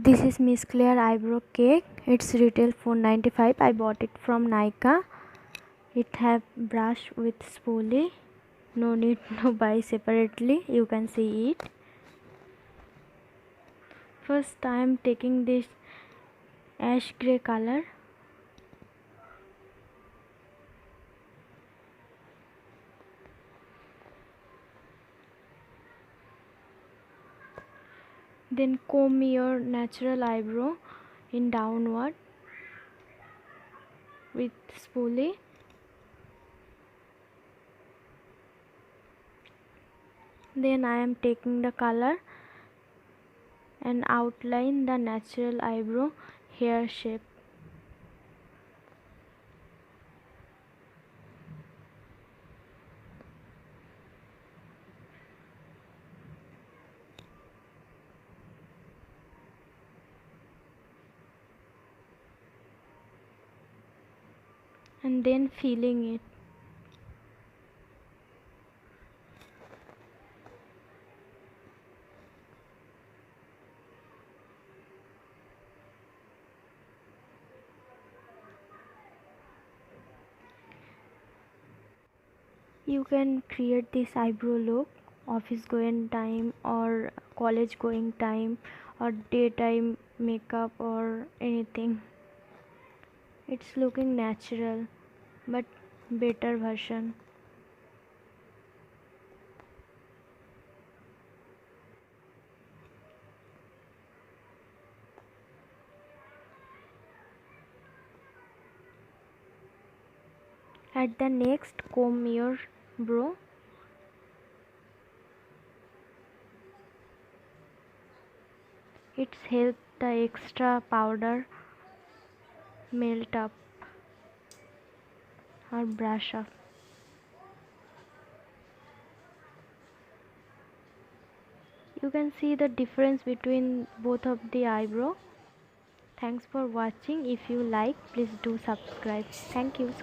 This is Miss Claire eyebrow cake. It's retail for 95. I bought it from Nykaa. It have brush with spoolie. No need to buy separately. You can see it. First I am taking this ash gray color. Then comb your natural eyebrow in downward with spoolie. Then I am taking the color and outline the natural eyebrow hair shape. And then filling it. You can create this eyebrow look office going time or college going time or daytime makeup or anything. It's looking natural but better version. At the next, comb your brow. It's help the extra powder melt up or brush up. You can see the difference between both of the eyebrow. Thanks for watching. If you like, please do subscribe. Thank you so